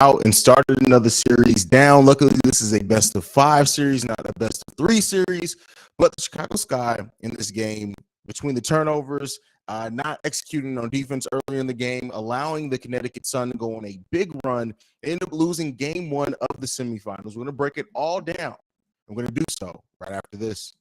out and started another series down. Luckily, this is a best of 5 series, not a best of 3 series. But the Chicago Sky in this game, between the turnovers, not executing on defense early in the game, allowing the Connecticut Sun to go on a big run, end up losing game 1 of the semifinals. We're going to break it all down. I'm going to do so right after this.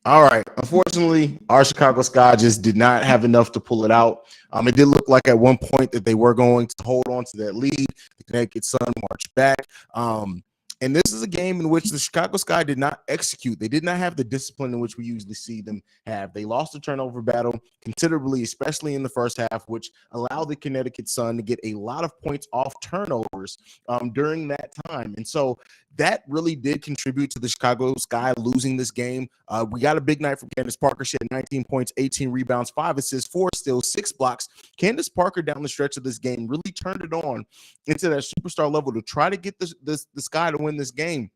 All right. Unfortunately, our Chicago Sky just did not have enough to pull it out. It did look like at one point that they were going to hold on to that lead. The Connecticut Sun marched back. And this is a game in which the Chicago Sky did not execute. They did not have the discipline in which we usually see them have. They lost the turnover battle considerably, especially in the first half, which allowed the Connecticut Sun to get a lot of points off turnovers during that time. And so that really did contribute to the Chicago Sky losing this game. We got a big night from Candace Parker. She had 19 points, 18 rebounds, 5 assists, 4 steals, 6 blocks. Candace Parker down the stretch of this game really turned it on into that superstar level to try to get the Sky to win this game.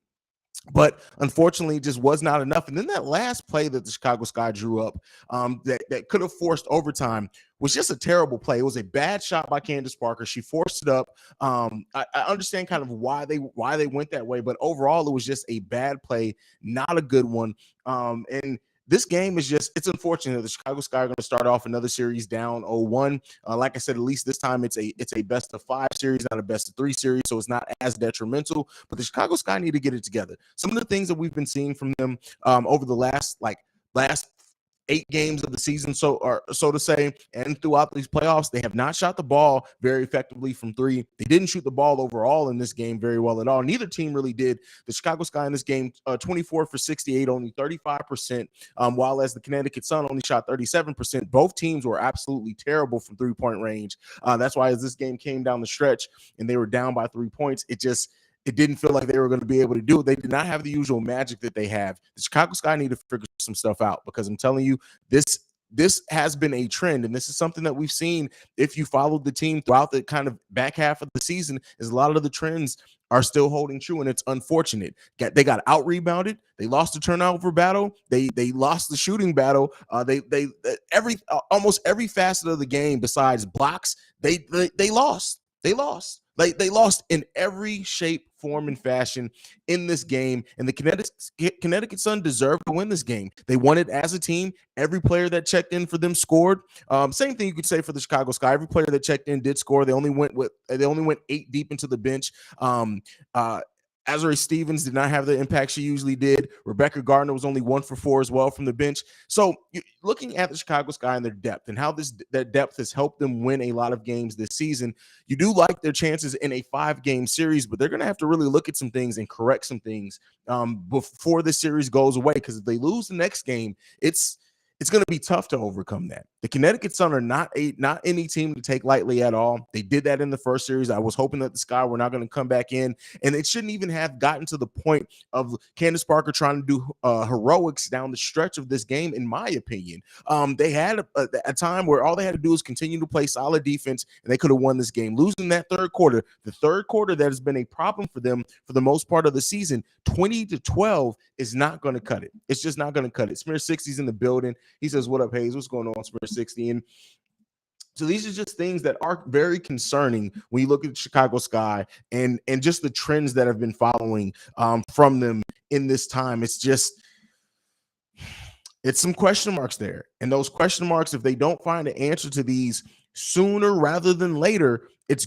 But unfortunately, it just was not enough. And then that last play that the Chicago Sky drew up that could have forced overtime was just a terrible play. It was a bad shot by Candace Parker. She forced it up. I understand kind of why they went that way, but overall, it was just a bad play, not a good one. And this game is just, it's unfortunate. The Chicago Sky are going to start off another series down 0-1. Like I said, at least this time it's a best of 5 series, not a best of 3 series, so it's not as detrimental. But the Chicago Sky need to get it together. Some of the things that we've been seeing from them over the last 8 games of the season, so to say, and throughout these playoffs, they have not shot the ball very effectively from 3. They didn't shoot the ball overall in this game very well at all. Neither team really did. The Chicago Sky in this game, 24 for 68, only 35%, while as the Connecticut Sun only shot 37%. Both teams were absolutely terrible from 3-point range. That's why as this game came down the stretch and they were down by 3 points, it didn't feel like they were going to be able to do it. They did not have the usual magic that they have. The Chicago Sky need to figure some stuff out, because I'm telling you, this has been a trend, and this is something that we've seen if you followed the team throughout the kind of back half of the season, is a lot of the trends are still holding true, and it's unfortunate. They got out-rebounded. They lost the turnover battle. They lost the shooting battle. Almost every facet of the game besides blocks, they lost. They lost. They lost in every shape, form, and fashion in this game. And the Connecticut Sun deserved to win this game. They won it as a team. Every player that checked in for them scored. Same thing you could say for the Chicago Sky. Every player that checked in did score. They only went 8 deep into the bench. Azurá Stevens did not have the impact she usually did. Rebecca Gardner was only 1 for 4 as well from the bench. So looking at the Chicago Sky and their depth and how that depth has helped them win a lot of games this season, you do like their chances in a 5-game series, but they're going to have to really look at some things and correct some things before this series goes away, because if they lose the next game, it's going to be tough to overcome that. The Connecticut Sun are not any team to take lightly at all. They did that in the first series. I was hoping that the Sky were not going to come back in, and it shouldn't even have gotten to the point of Candace Parker trying to do heroics down the stretch of this game, in my opinion. They had a time where all they had to do was continue to play solid defense, and they could have won this game. Losing that third quarter, the third quarter that has been a problem for them for the most part of the season, 20-12 is not going to cut it. It's just not going to cut it. Smear 60's in the building. He says, "What up, Haize? What's going on, Smear 60?" And so these are just things that are very concerning when you look at Chicago Sky and just the trends that have been following from them in this time. It's some question marks there. And those question marks, if they don't find an answer to these sooner rather than later, it's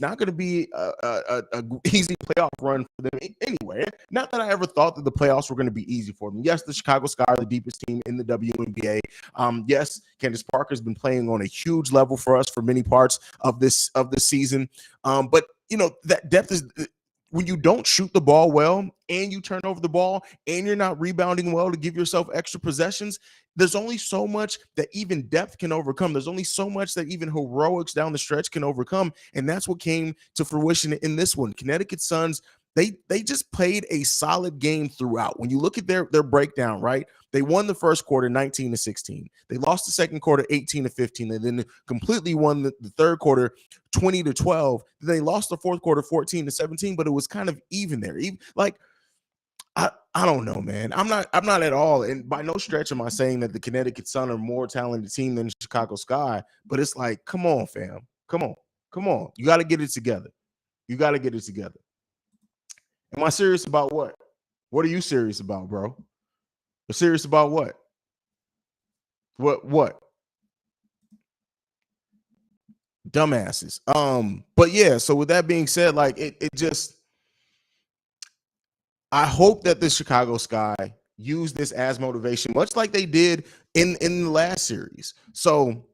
not going to be a easy playoff run for them anyway. Not that I ever thought that the playoffs were going to be easy for them. Yes, the Chicago Sky are the deepest team in the WNBA. Yes, Candace Parker has been playing on a huge level for us for many parts of this season. But that depth is, when you don't shoot the ball well and you turn over the ball and you're not rebounding well to give yourself extra possessions, there's only so much that even depth can overcome. There's only so much that even heroics down the stretch can overcome. And that's what came to fruition in this one. Connecticut Suns, they just played a solid game throughout. When you look at their breakdown, right? They won the first quarter 19-16. They lost the second quarter 18-15. And then completely won the third quarter 20-12. Then they lost the fourth quarter 14-17, but it was kind of even there. I don't know, man. I'm not at all, and by no stretch am I saying that the Connecticut Sun are more talented team than Chicago Sky. But it's like, come on, fam, come on. You got to get it together. You got to get it together. Am I serious about what? What are you serious about, bro? You're serious about what? What? Dumbasses. But yeah. So with that being said, like it just. I hope that the Chicago Sky use this as motivation, much like they did in the last series. So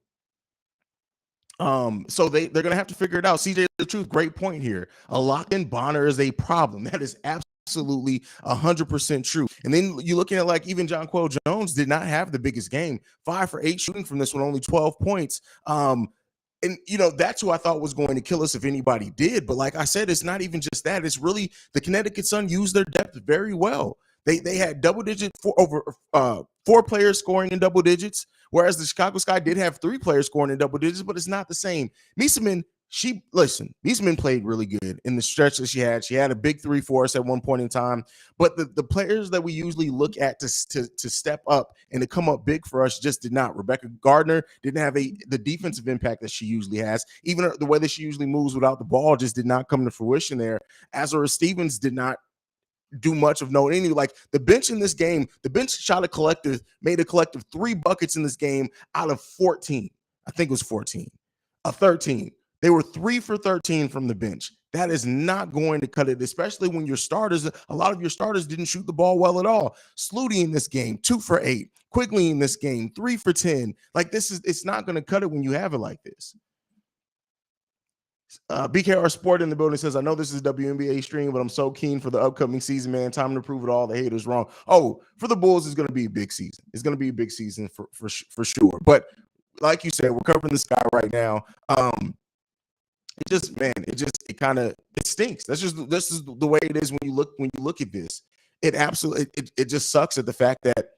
they're gonna have to figure it out. CJ, the truth, great point here. A locked-in Bonner is a problem. That is absolutely 100% true. And then you're looking at like even Jonquel Jones did not have the biggest game. 5 for 8 shooting from this one, only 12 points. And that's who I thought was going to kill us if anybody did. But like I said, it's not even just that. It's really the Connecticut Sun used their depth very well. They had double digit four players scoring in double digits, whereas the Chicago Sky did have 3 players scoring in double digits, but it's not the same. Miesemann played really good in the stretch that she had. She had a big 3 for us at one point in time. But the players that we usually look at to step up and to come up big for us just did not. Rebecca Gardner didn't have the defensive impact that she usually has. Even the way that she usually moves without the ball just did not come to fruition there. Azura Stevens did not do much of note. Like the bench in this game, the bench made a collective 3 buckets in this game out of 14. I think it was 14. 13. They were 3 for 13 from the bench. That is not going to cut it, especially when a lot of your starters didn't shoot the ball well at all. Sluty in this game, 2 for 8. Quigley in this game, 3 for 10. Like it's not going to cut it when you have it like this. BKR Sport in the building says, I know this is WNBA stream, but I'm so keen for the upcoming season, man. Time to prove it all. The haters wrong. Oh, for the Bulls, it's going to be a big season. It's going to be a big season for sure. But like you said, we're covering the Sky right now. It stinks. This is the way it is when you look at this. It just sucks at the fact that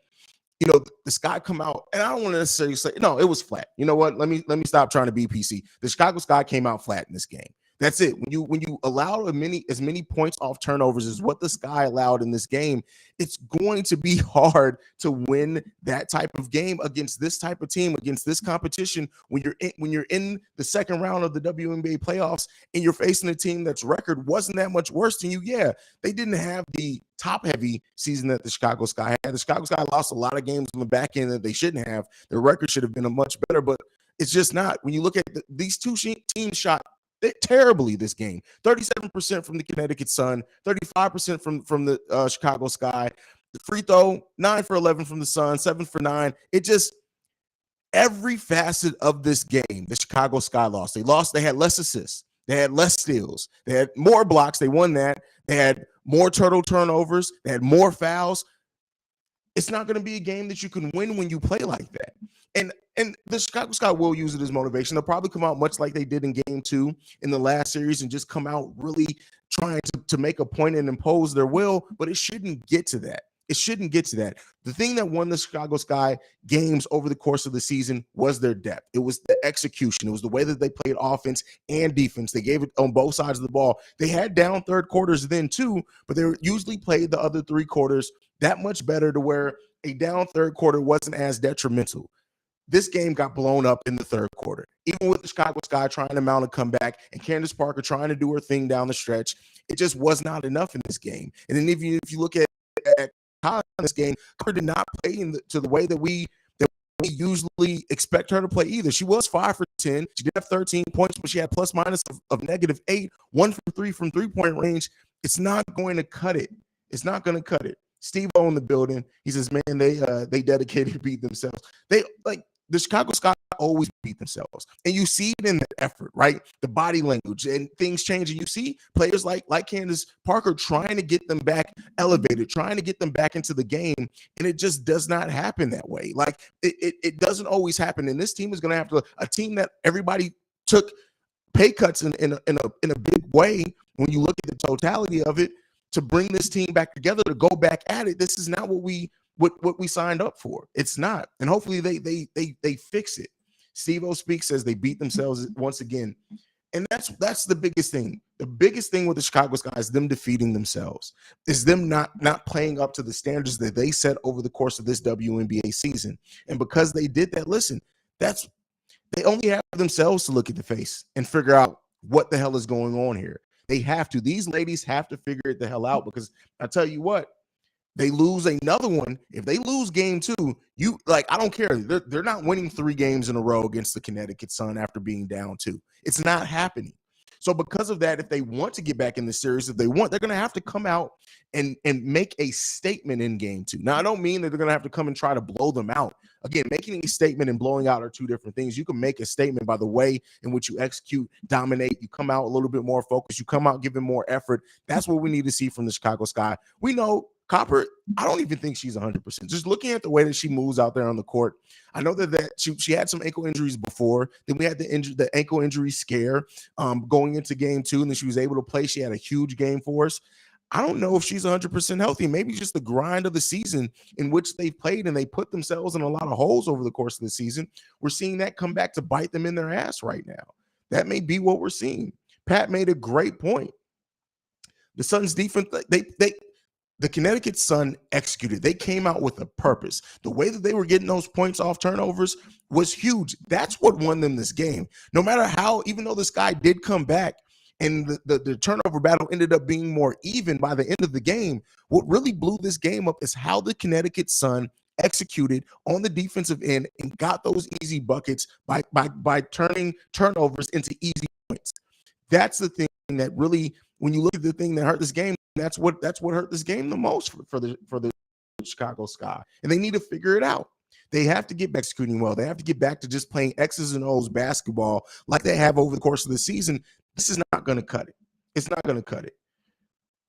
the Sky come out, and I don't want to necessarily say no, it was flat. You know what? Let me stop trying to be PC. The Chicago Sky came out flat in this game. That's it. When you allow as many points off turnovers as what the Sky allowed in this game, it's going to be hard to win that type of game against this type of team, against this competition. When you're in the second round of the WNBA playoffs and you're facing a team that's record wasn't that much worse than you. Yeah, they didn't have the top-heavy season that the Chicago Sky had. The Chicago Sky lost a lot of games on the back end that they shouldn't have. Their record should have been a much better, but it's just not. When you look at these two teams shot terribly this game. 37% from the Connecticut Sun, 35% from the Chicago Sky. The free throw, 9 for 11 from the Sun, 7 for 9. It just every facet of this game, the Chicago Sky lost. They had less assists. They had less steals. They had more blocks. They won that. They had more turnovers. They had more fouls. It's not going to be a game that you can win when you play like that. And the Chicago Sky will use it as motivation. They'll probably come out much like they did in game 2 in the last series and just come out really trying to make a point and impose their will, but it shouldn't get to that. It shouldn't get to that. The thing that won the Chicago Sky games over the course of the season was their depth. It was the execution. It was the way that they played offense and defense. They gave it on both sides of the ball. They had down third quarters then too, but they usually played the other 3 quarters that much better to where a down third quarter wasn't as detrimental. This game got blown up in the third quarter. Even with the Chicago Sky trying to mount a comeback and Candace Parker trying to do her thing down the stretch, it just was not enough in this game. And then if you look at this game, Parker did not play to the way that we usually expect her to play either. She was 5 for 10. She did have 13 points, but she had plus minus of -8, 1 for 3 from 3-point range. It's not going to cut it. It's not going to cut it. Steve O in the building. He says, man, they dedicated to beat themselves. The Chicago Sky always beat themselves. And you see it in the effort, right? The body language and things change. And you see players like Candace Parker trying to get them back elevated, trying to get them back into the game. And it just does not happen that way. Like it doesn't always happen. And this team is going to have a team that everybody took pay cuts in a big way when you look at the totality of it to bring this team back together, to go back at it. This is not what we signed up for. It's not. And hopefully they fix it. Steve O Speaks says they beat themselves once again. And that's the biggest thing. The biggest thing with the Chicago Sky is them defeating themselves. Is them not playing up to the standards that they set over the course of this WNBA season. And because they did that, listen, they only have themselves to look at the face and figure out what the hell is going on here. They have to. These ladies have to figure it the hell out, because I tell you what, they lose another one. If they lose game 2, I don't care. They're not winning 3 games in a row against the Connecticut Sun after being down 2. It's not happening. So because of that, if they want to get back in the series, they're going to have to come out and make a statement in game 2. Now, I don't mean that they're going to have to come and try to blow them out. Again, making a statement and blowing out are two different things. You can make a statement by the way in which you execute, dominate. You come out a little bit more focused. You come out giving more effort. That's what we need to see from the Chicago Sky. We know Copper, I don't even think she's 100%. Just looking at the way that she moves out there on the court, I know that she had some ankle injuries before. Then we had the ankle injury scare going into game 2, and then she was able to play. She had a huge game for us. I don't know if she's 100% healthy. Maybe just the grind of the season in which they've played and they put themselves in a lot of holes over the course of the season. We're seeing that come back to bite them in their ass right now. That may be what we're seeing. Pat made a great point. The Suns defense, the Connecticut Sun executed. They came out with a purpose. The way that they were getting those points off turnovers was huge. That's what won them this game. No matter how, even though this guy did come back and the turnover battle ended up being more even by the end of the game, what really blew this game up is how the Connecticut Sun executed on the defensive end and got those easy buckets by turning turnovers into easy points. That's the thing that really, when you look at the thing that hurt this game, that's what hurt this game the most for the Chicago Sky. And they need to figure it out. They have to get back executing well. They have to get back to just playing X's and O's basketball like they have over the course of the season. This is not going to cut it. It's not going to cut it.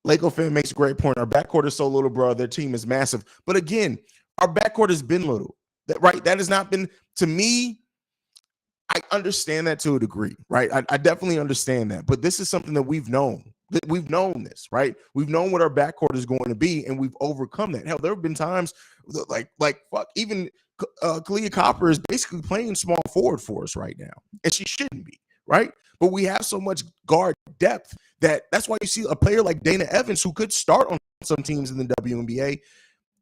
Lako fan makes a great point. Our backcourt is so little, bro. Their team is massive. But again, our backcourt has been little. That has not been, to me, I understand that to a degree, right? I definitely understand that. But this is something that we've known. We've known this, right? We've known what our backcourt is going to be, and we've overcome that. Hell, there have been times like fuck, even Kalia Copper is basically playing small forward for us right now, and she shouldn't be, right? But we have so much guard depth that's why you see a player like Dana Evans, who could start on some teams in the WNBA,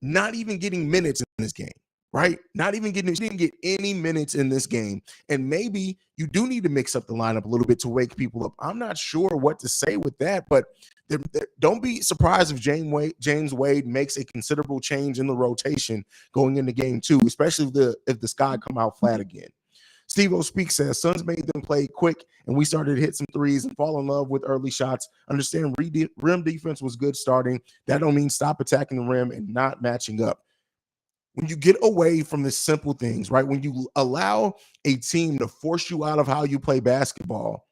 not even getting minutes in this game. Right? She didn't get any minutes in this game. And maybe you do need to mix up the lineup a little bit to wake people up. I'm not sure what to say with that, but don't be surprised if James Wade makes a considerable change in the rotation going into game 2, especially if the Sky come out flat again. Steve O Speak says, Suns made them play quick, and we started to hit some threes and fall in love with early shots. Understand rim defense was good starting. That don't mean stop attacking the rim and not matching up. When you get away from the simple things, right? When you allow a team to force you out of how you play basketball,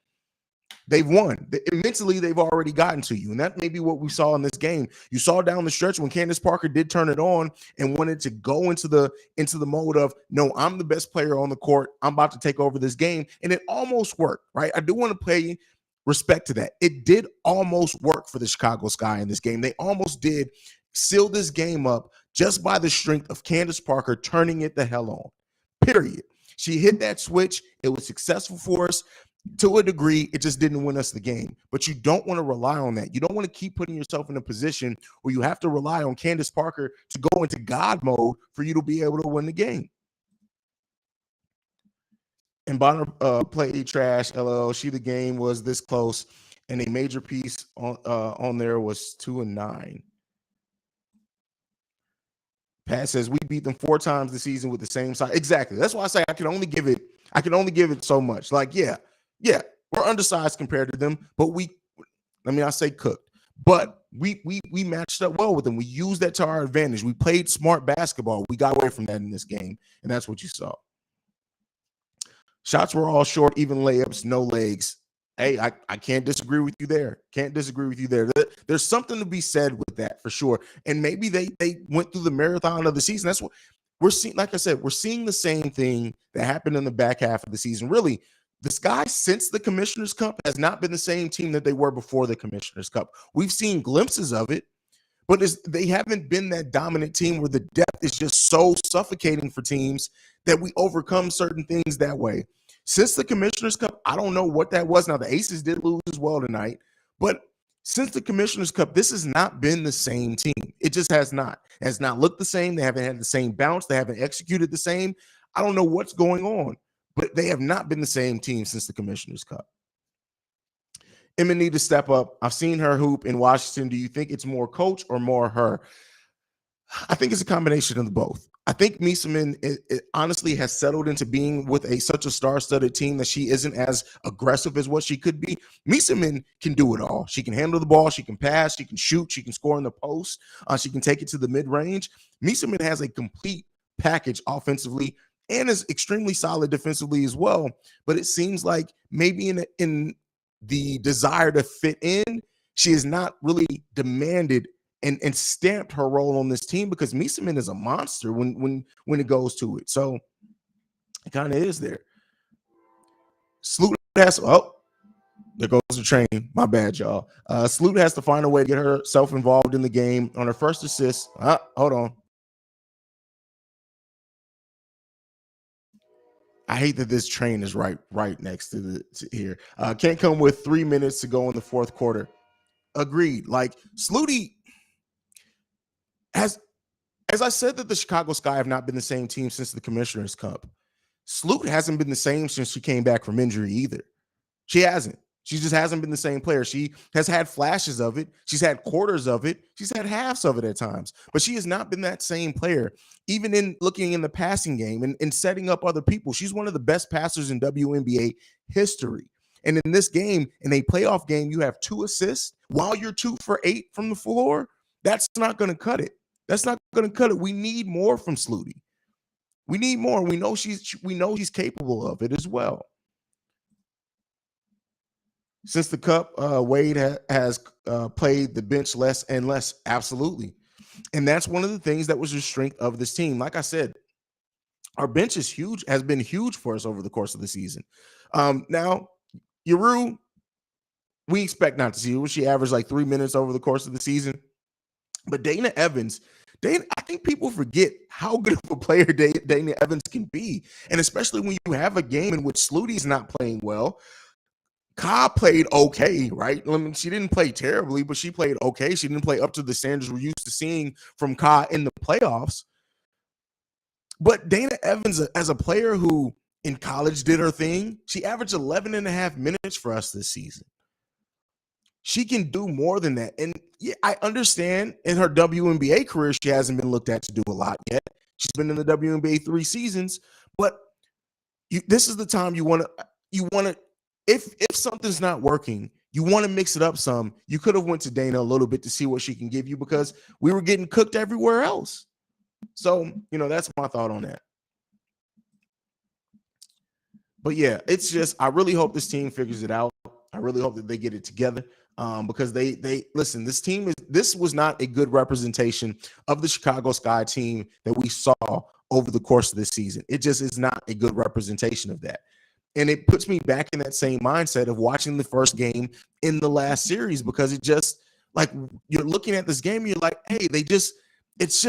they've won. Mentally, they've already gotten to you. And that may be what we saw in this game. You saw down the stretch when Candace Parker did turn it on and wanted to go into the mode of, no, I'm the best player on the court. I'm about to take over this game. And it almost worked, right? I do want to pay respect to that. It did almost work for the Chicago Sky in this game. They almost did seal this game up just by the strength of Candace Parker turning it the hell on, period. She hit that switch. It was successful for us to a degree. It just didn't win us the game. But you don't want to rely on that. You don't want to keep putting yourself in a position where you have to rely on Candace Parker to go into God mode for you to be able to win the game. And Bonner played trash, LL. The game was this close, and a major piece on there was 2-9. Pat says we beat them 4 times this season with the same side. Exactly. That's why I say I can only give it so much. Like, yeah, we're undersized compared to them, but I say cooked. But we matched up well with them. We used that to our advantage. We played smart basketball. We got away from that in this game, and that's what you saw. Shots were all short, even layups, no legs. Hey, I can't disagree with you there. There's something to be said with that for sure. And maybe they went through the marathon of the season. That's what we're seeing. Like I said, we're seeing the same thing that happened in the back half of the season. Really, the Sky since the Commissioner's Cup has not been the same team that they were before the Commissioner's Cup. We've seen glimpses of it, but they haven't been that dominant team where the depth is just so suffocating for teams that we overcome certain things that way. Since the Commissioner's Cup, I don't know what that was. Now, the Aces did lose as well tonight, but since the Commissioner's Cup, this has not been the same team. It just has not. It has not looked the same. They haven't had the same bounce. They haven't executed the same. I don't know what's going on, but they have not been the same team since the Commissioner's Cup. Emma need to step up. I've seen her hoop in Washington. Do you think it's more coach or more her? I think it's a combination of the both. I think Mieseman honestly has settled into being with such a star-studded team that she isn't as aggressive as what she could be. Mieseman can do it all. She can handle the ball. She can pass. She can shoot. She can score in the post. She can take it to the mid-range. Mieseman has a complete package offensively and is extremely solid defensively as well. But it seems like maybe in the desire to fit in, she is not really demanded and stamped her role on this team, because Mieseman is a monster when it goes to it. So it kind of is there. Sloot has there goes the train. My bad, y'all. Sloot has to find a way to get herself involved in the game on her first assist. Hold on. I hate that this train is right next to here. Can't come with 3 minutes to go in the fourth quarter. Agreed. Like Slooty has, as I said, that the Chicago Sky have not been the same team since the Commissioner's Cup. Sloot hasn't been the same since she came back from injury either. She hasn't. She just hasn't been the same player. She has had flashes of it. She's had quarters of it. She's had halves of it at times. But she has not been that same player, even in looking in the passing game and setting up other people. She's one of the best passers in WNBA history. And in this game, in a playoff game, you have 2 assists while you're 2 for 8 from the floor. That's not going to cut it. That's not going to cut it. We need more from Slooty. We need more. We know she's capable of it as well. Since the Cup, Wade has played the bench less and less. Absolutely. And that's one of the things that was the strength of this team. Like I said, our bench is huge, has been huge for us over the course of the season. Now, Yeru, we expect not to see her. She averaged like 3 minutes over the course of the season. But Dana Evans, I think people forget how good of a player Dana Evans can be. And especially when you have a game in which Slooty's not playing well. Ka played okay, right? I mean, she didn't play terribly, but she played okay. She didn't play up to the standards we're used to seeing from Ka in the playoffs. But Dana Evans, as a player who in college did her thing, she averaged 11 and a half minutes for us this season. She can do more than that. And yeah, I understand in her WNBA career, she hasn't been looked at to do a lot yet. She's been in the WNBA 3 seasons, but this is the time you want to, if something's not working, you want to mix it up some. You could have went to Dana a little bit to see what she can give you, because we were getting cooked everywhere else. So, that's my thought on that. But yeah, it's just, I really hope this team figures it out. I really hope that they get it together, because they listen, this was not a good representation of the Chicago Sky team that we saw over the course of this season. It just is not a good representation of that. And it puts me back in that same mindset of watching the first game in the last series, because it just, like, you're looking at this game and you're like, hey, it's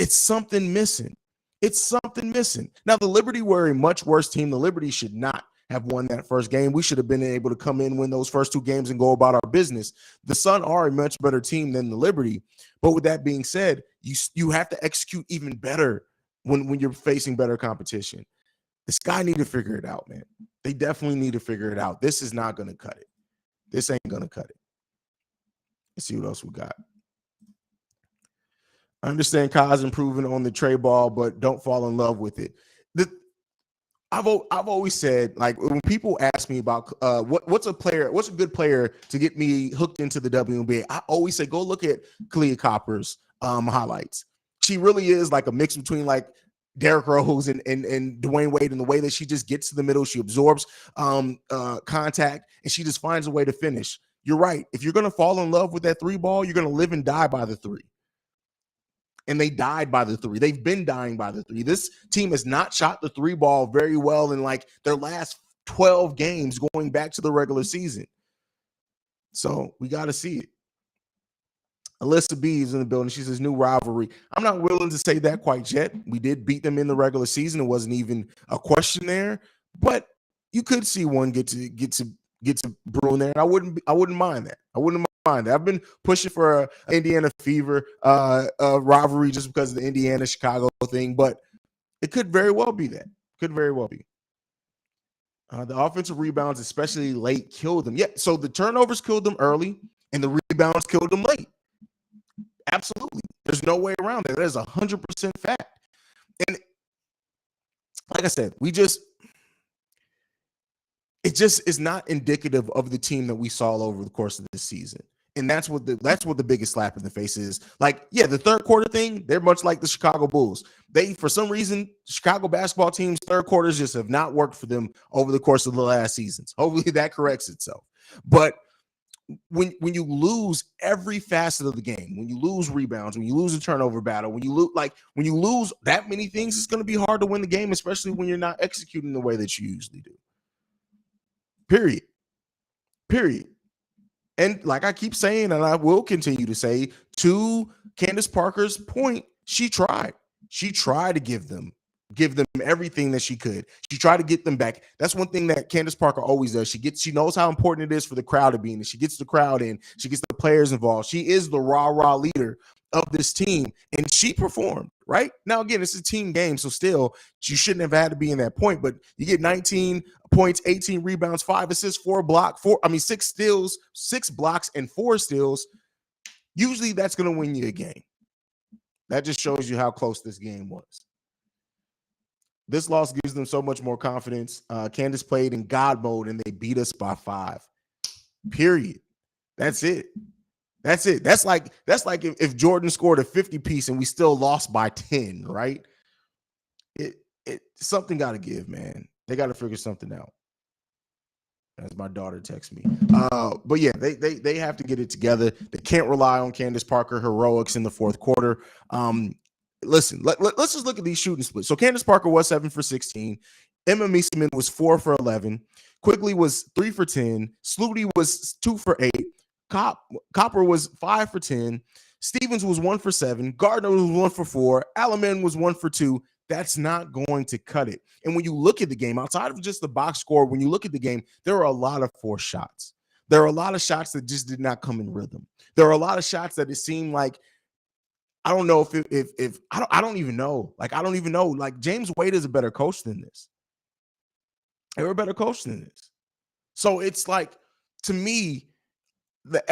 something missing. It's something missing. Now, the Liberty were a much worse team. The Liberty should not have won that first game. We should have been able to come in, win those first 2 games, and go about our business. The Sun are a much better team than the Liberty. But with that being said, you have to execute even better when you're facing better competition. The Sky need to figure it out, man. They definitely need to figure it out. This is not going to cut it. This ain't going to cut it. Let's see what else we got. I understand Kai's improving on the tray ball, but don't fall in love with it. I've always said, like, when people ask me about what's a good player to get me hooked into the WNBA, I always say, go look at Kalia Copper's highlights. She really is like a mix between like Derrick Rose and Dwayne Wade, in the way that she just gets to the middle, she absorbs contact, and she just finds a way to finish. You're right. If you're going to fall in love with that 3 ball, you're going to live and die by the 3. And they died by the 3. They've been dying by the 3. This team has not shot the 3 ball very well in like their last 12 games going back to the regular season. So we got to see it. Alyssa B is in the building. She says, new rivalry. I'm not willing to say that quite yet. We did beat them in the regular season. It wasn't even a question there. But, you could see one get to brew in there, and I wouldn't mind that. I wouldn't mind that. I've been pushing for a Indiana Fever rivalry just because of the Indiana Chicago thing, but it could very well be that. Could very well be. The offensive rebounds, especially late, killed them. Yeah, so the turnovers killed them early, and the rebounds killed them late. Absolutely. There's no way around it. That is 100% fact. And like I said, it just is not indicative of the team that we saw all over the course of this season. And that's what the biggest slap in the face is. Like, yeah, the third quarter thing, they're much like the Chicago Bulls. They, for some reason, Chicago basketball teams' third quarters just have not worked for them over the course of the last seasons. Hopefully that corrects itself. But when you lose every facet of the game, when you lose rebounds, when you lose a turnover battle, when you lose that many things, it's going to be hard to win the game, especially when you're not executing the way that you usually do. Period. And like I keep saying, and I will continue to say, to Candace Parker's point, she tried. She tried to give them everything that she could. She tried to get them back. That's one thing that Candace Parker always does. She knows how important it is for the crowd to be in. She gets the crowd in. She gets the players involved. She is the rah-rah leader of this team, and she performed, right? Now, again, it's a team game, so still, you shouldn't have had to be in that point, but you get 19 points, 18 rebounds, 5 assists, 6 steals, 6 blocks, and 4 steals. Usually that's going to win you a game. That just shows you how close this game was. This loss gives them so much more confidence. Candace played in God mode, and they beat us by 5. Period. That's it. That's like if Jordan scored a 50-piece and we still lost by 10, right? It something got to give, man. They got to figure something out. As my daughter texts me. But yeah, they have to get it together. They can't rely on Candace Parker heroics in the fourth quarter. Listen, let's just look at these shooting splits. So Candace Parker was 7 for 16. Emma Meesseman was 4 for 11. Quigley was 3 for 10. Sluty was 2 for 8. Copper was 5 for 10. Stevens was 1 for 7. Gardner was 1 for 4. Alaman was 1 for 2. That's not going to cut it. And when you look at the game, outside of just the box score, when you look at the game, there are a lot of forced shots. There are a lot of shots that just did not come in rhythm. There are a lot of shots that it seemed like, I don't know if I don't even know. Like, I don't even know. Like, James Wade is a better coach than this. They were a better coach than this. So it's like, to me, the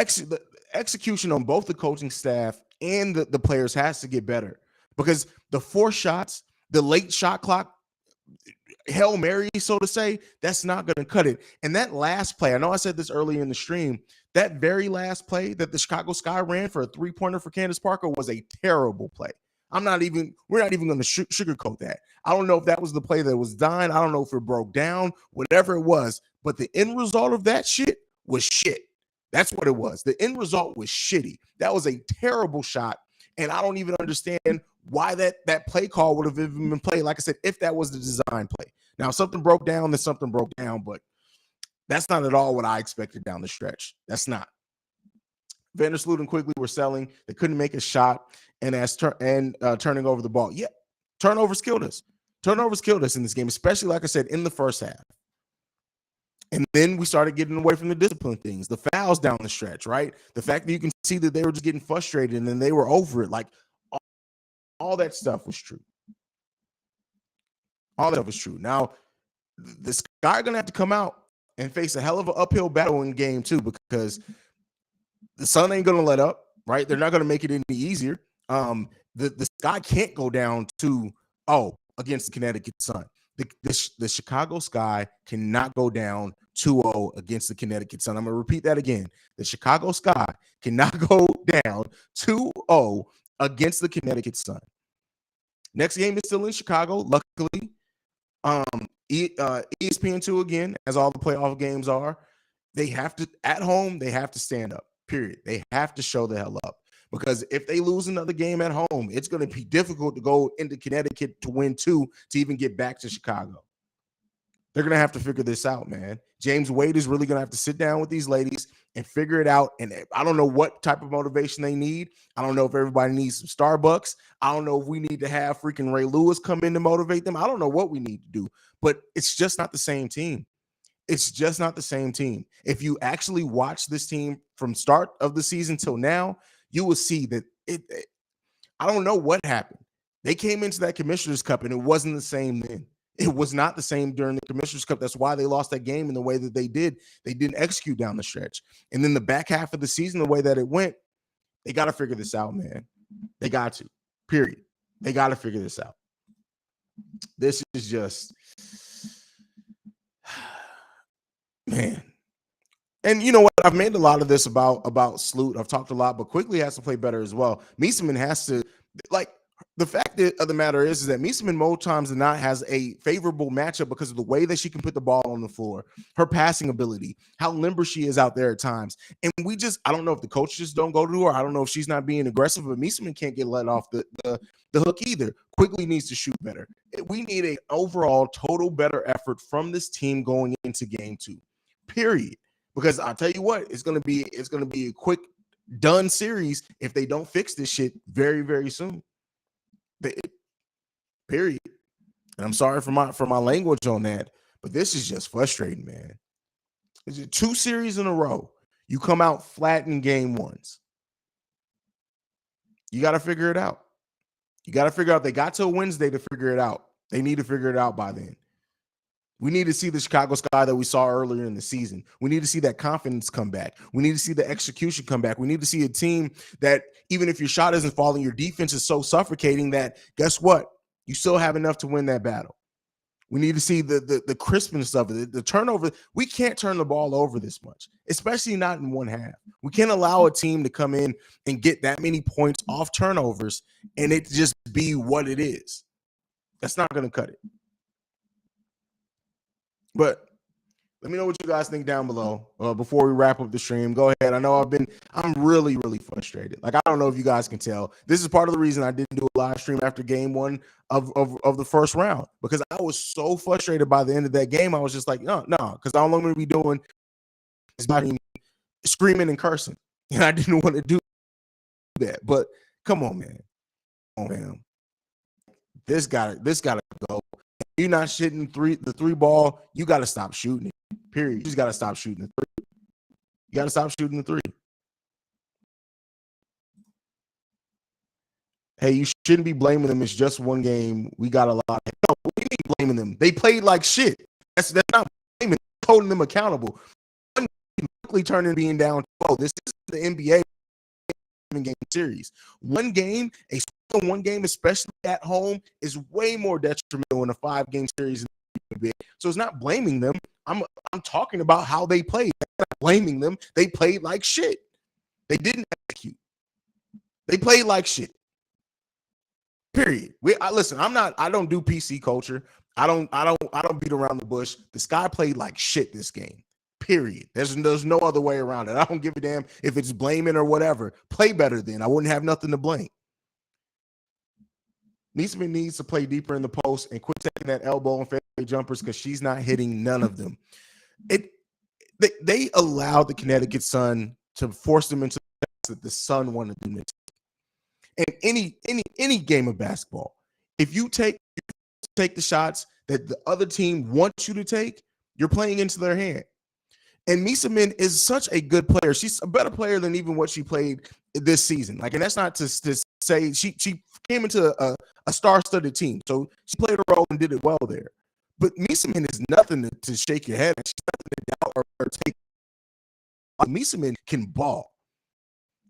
execution on both the coaching staff and the players has to get better, because the 4 shots, the late shot clock, Hail Mary, so to say, that's not going to cut it. And that last play, I know I said this earlier in the stream, that very last play that the Chicago Sky ran for a 3-pointer for Candace Parker was a terrible play. We're not even going to sugarcoat that. I don't know if that was the play that was done. I don't know if it broke down, whatever it was, but the end result of that shit was shit. That's what it was. The end result was shitty. That was a terrible shot. And I don't even understand why that play call would have even been played. Like I said, if that was the design play. Now, something broke down, then something broke down, but that's not at all what I expected down the stretch. That's not. Vandersloot and Quigley were selling. They couldn't make a shot, and turning over the ball. Yeah, turnovers killed us. Turnovers killed us in this game, especially, like I said, in the first half. And then we started getting away from the discipline things, the fouls down the stretch, right? The fact that you can see that they were just getting frustrated and then they were over it. Like, all that stuff was true. All that was true. Now, the Sky are going to have to come out and face a hell of an uphill battle in game 2, because the Sun ain't going to let up, right? They're not going to make it any easier. The Sky can't go down 2-0 against the Connecticut Sun. The Chicago Sky cannot go down 2-0 against the Connecticut Sun. I'm going to repeat that again. The Chicago Sky cannot go down 2-0 against the Connecticut Sun. Next game is still in Chicago, luckily. ESPN2 again, as all the playoff games are. They have to, at home, they have to stand up, period. They have to show the hell up. Because if they lose another game at home, it's going to be difficult to go into Connecticut to win 2 to even get back to Chicago. They're going to have to figure this out, man. James Wade is really going to have to sit down with these ladies and figure it out. And I don't know what type of motivation they need. I don't know if everybody needs some Starbucks. I don't know if we need to have freaking Ray Lewis come in to motivate them. I don't know what we need to do, but it's just not the same team. It's just not the same team. If you actually watch this team from start of the season till now, you will see that I don't know what happened. They came into that Commissioner's Cup and it wasn't the same then. It was not the same during the Commissioner's Cup. That's why they lost that game in the way that they did. They didn't execute down the stretch. And then the back half of the season, the way that it went, they got to figure this out, man. They got to, period. They got to figure this out. This is just, man. And you know what? I've made a lot of this about Sloot. I've talked a lot, but Quickly has to play better as well. Mieseman has to, like, the fact of the matter is that Mieseman most times than not has a favorable matchup because of the way that she can put the ball on the floor, her passing ability, how limber she is out there at times. And I don't know if the coaches just don't go to her. I don't know if she's not being aggressive, but Mieseman can't get let off the hook either. Quickly needs to shoot better. We need an overall total better effort from this team going into game 2, period. Because I'll tell you what, it's gonna be a quick done series if they don't fix this shit very, very soon. Period. And I'm sorry for my language on that, but this is just frustrating, man. It's 2 series in a row. You come out flat in game 1s. You got to figure it out. You got to figure out. They got till Wednesday to figure it out. They need to figure it out by then. We need to see the Chicago Sky that we saw earlier in the season. We need to see that confidence come back. We need to see the execution come back. We need to see a team that even if your shot isn't falling, your defense is so suffocating that guess what? You still have enough to win that battle. We need to see the crispness of it, the turnover. We can't turn the ball over this much, especially not in one half. We can't allow a team to come in and get that many points off turnovers and it just be what it is. That's not going to cut it. But let me know what you guys think down below before we wrap up the stream. Go ahead. I know I'm really, really frustrated. Like, I don't know if you guys can tell. This is part of the reason I didn't do a live stream after game 1 of the first round, because I was so frustrated by the end of that game. I was just like, no, because all I'm going to be doing is screaming and cursing. And I didn't want to do that. But come on, man. Come on, man. This gotta go. You're not shooting the 3 ball, you got to stop shooting it. Period. You just got to stop shooting the 3. You got to stop shooting the 3. Hey, you shouldn't be blaming them. It's just one game. We got a lot. No, what do you mean blaming them? They played like shit. That's not blaming. Holding them accountable. One quickly turning being down 12. This is the NBA game series. One game, especially at home, is way more detrimental in a 5-game series. So it's not blaming them. I'm talking about how they played. I'm not blaming them. They played like shit. They didn't execute. They played like shit. Period. Listen. I don't do PC culture. I don't beat around the bush. The Sky played like shit this game. Period. There's no other way around it. I don't give a damn if it's blaming or whatever. Play better then. I wouldn't have nothing to blame. Mieseman needs to play deeper in the post and quit taking that elbow and fadeaway jumpers because she's not hitting none of them. They allowed the Connecticut Sun to force them into that the Sun wanted them to take. And any game of basketball, if you take the shots that the other team wants you to take, you're playing into their hand. And Mieseman is such a good player. She's a better player than even what she played this season. Like, and that's not to say she came into a star-studded team, so she played a role and did it well there. But Mieseman is nothing to shake your head at. She's nothing to doubt or take. Mieseman can ball,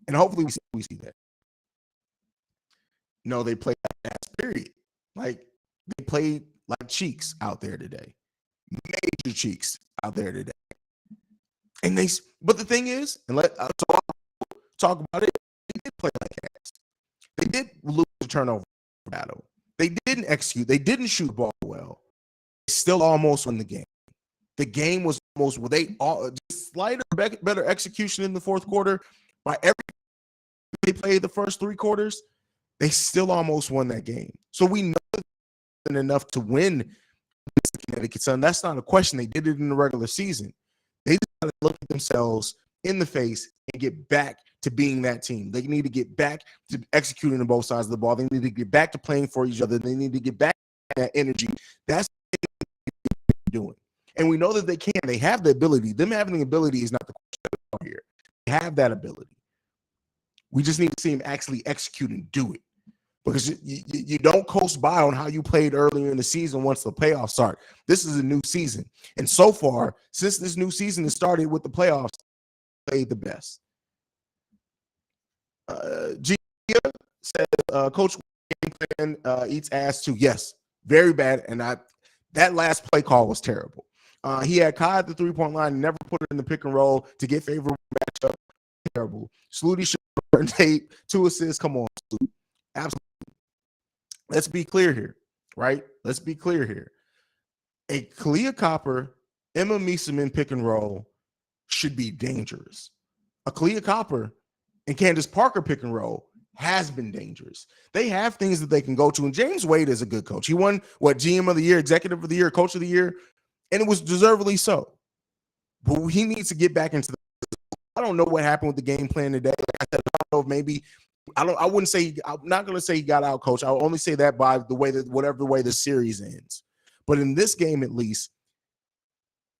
and hopefully we see that. No, they played like ass, period. Like, they played like cheeks out there today. Major cheeks out there today. But the thing is, and let talk about it, they did play like ass. They did lose the turnover battle. They didn't execute. They didn't shoot the ball well. They still almost won the game. The game was almost where they all just slighter, better execution in the fourth quarter. By every they played the first 3 quarters, they still almost won that game. So we know enough to win this Connecticut Sun. That's not a question. They did it in the regular season. They just got to look at themselves in the face and get back to being that team. They need to get back to executing on both sides of the ball. They need to get back to playing for each other. They need to get back to that energy. That's what they're doing. And we know that they can. They have the ability. Them having the ability is not the question here. They have that ability. We just need to see him actually execute and do it. Because you don't coast by on how you played earlier in the season once the playoffs start. This is a new season. And so far, since this new season has started with the playoffs, played the best. Gia said, Coach game plan eats ass too. Yes, very bad. And that last play call was terrible. He had Kai at the three-point line and never put it in the pick and roll to get favorable matchup. Terrible. Sluty should tape, 2 assists. Come on, Sluty. Absolutely. Let's be clear here, right? Let's be clear here. A Kalia Copper, Emma Meeseman pick and roll should be dangerous. A Kalia Copper and Candace Parker pick and roll has been dangerous. They have things that they can go to, and James Wade is a good coach. He won, GM of the year, executive of the year, coach of the year, and it was deservedly so. But he needs to get back into the – I don't know what happened with the game plan today. Like I said, I don't know if maybe – I wouldn't say – I'm not going to say he got out, coach. I'll only say that by the way that whatever way the series ends. But in this game, at least,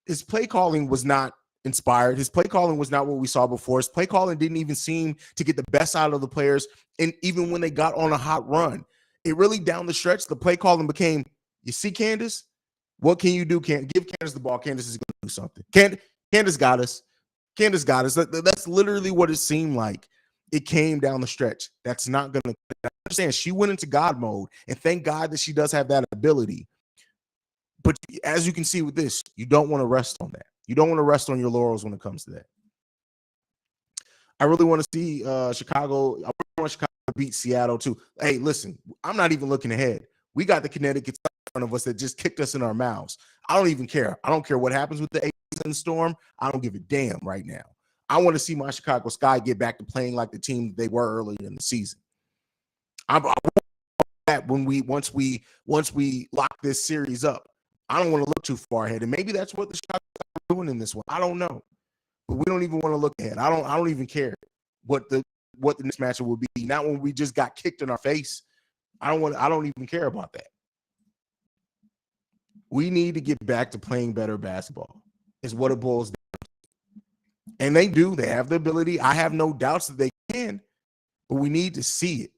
his play calling was not inspired. His play calling was not what we saw before. His play calling didn't even seem to get the best out of the players. And even when they got on a hot run, it really down the stretch, the play calling became, you see, Candace, what can you do? Give Candace the ball. Candace is going to do something. Candace got us. Candace got us. That's literally what it seemed like. It came down the stretch. That's not going to – I understand she went into God mode, and thank God that she does have that ability. But as you can see with this, you don't want to rest on that. You don't want to rest on your laurels when it comes to that. I really want to see Chicago. I really want Chicago to beat Seattle too. Hey, listen, I'm not even looking ahead. We got the Connecticut in front of us that just kicked us in our mouths. I don't even care. I don't care what happens with the Haize and the Storm. I don't give a damn right now. I want to see my Chicago Sky get back to playing like the team they were earlier in the season. I want that once we lock this series up. I don't want to look too far ahead, and maybe that's what the Chicago are doing in this one. I don't know, but we don't even want to look ahead. I don't even care what the next matchup will be. Not when we just got kicked in our face. I don't even care about that. We need to get back to playing better basketball. Is what it boils down to. And they do. They have the ability. I have no doubts that they can, but we need to see it.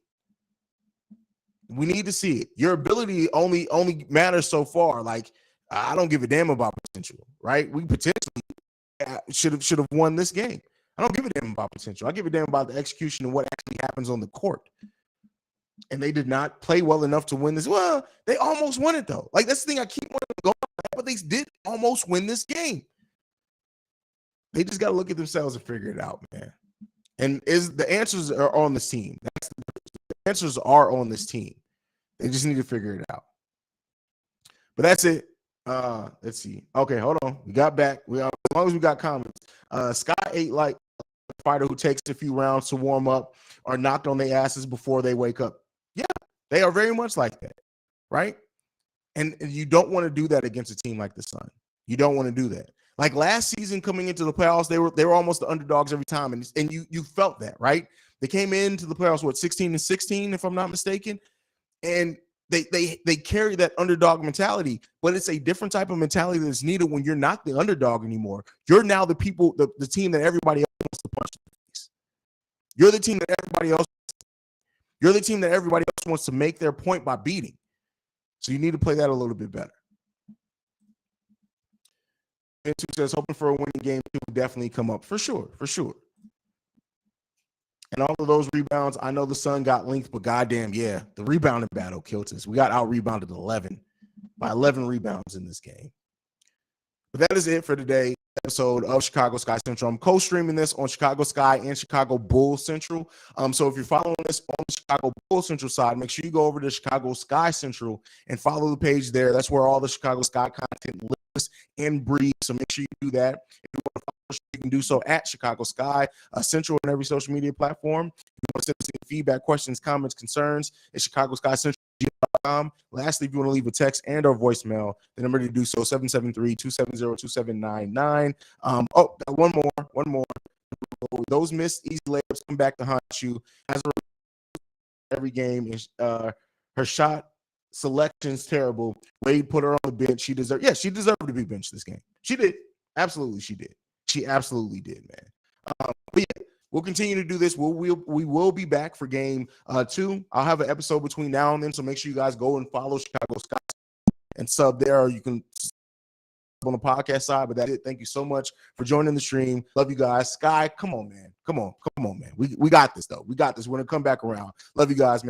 We need to see it. Your ability only matters so far. Like, I don't give a damn about potential, right? We potentially should have won this game. I don't give a damn about potential. I give a damn about the execution and what actually happens on the court. And they did not play well enough to win this. Well, they almost won it, though. Like, that's the thing I keep wanting to go at, but they did almost win this game. They just got to look at themselves and figure it out, man. And the answers are on this team. The answers are on this team. They just need to figure it out. But that's it. Let's see. Okay, hold on. We got back. As long as we got comments. Sky ate like a fighter who takes a few rounds to warm up or knocked on their asses before they wake up. Yeah, they are very much like that, right? And you don't want to do that against a team like the Sun. You don't want to do that. Like last season coming into the playoffs, they were almost the underdogs every time. And you felt that, right? They came into the playoffs, 16-16, if I'm not mistaken. And they carry that underdog mentality, but it's a different type of mentality that's needed when you're not the underdog anymore. You're now the people, the team that everybody else wants to punch in the face. You're the team that everybody else wants to make their point by beating. So you need to play that a little bit better. And two says, hoping for a winning game two will definitely come up. For sure. And all of those rebounds, I know the Sun got linked, but goddamn, yeah, the rebounding battle killed us. We got out-rebounded 11 rebounds in this game. But that is it for today's episode of Chicago Sky Central. I'm co-streaming this on Chicago Sky and Chicago Bull Central. So if you're following this on the Chicago Bull Central side, make sure you go over to Chicago Sky Central and follow the page there. That's where all the Chicago Sky content lives and breathes. So make sure you do that. If you want to follow us, you can do so at Chicago Sky Central on every social media platform. If you want to send us any feedback, questions, comments, concerns, it's Chicago Sky Central. Lastly, if you want to leave a text and or voicemail, the number to do so 773-270-2799. One more. Those missed easy layups come back to haunt you. As a every game is her shot selection's terrible. Wade put her on the bench. She deserved to be benched this game. She did. Absolutely, she did. She absolutely did, man. But yeah, we'll continue to do this. We will be back for game 2. I'll have an episode between now and then, so make sure you guys go and follow Chicago Sky and sub there, or you can on the podcast side. But that's it. Thank you so much for joining the stream. Love you guys. Sky, come on, man. Come on, man. We got this, though. We got this. We're going to come back around. Love you guys, man.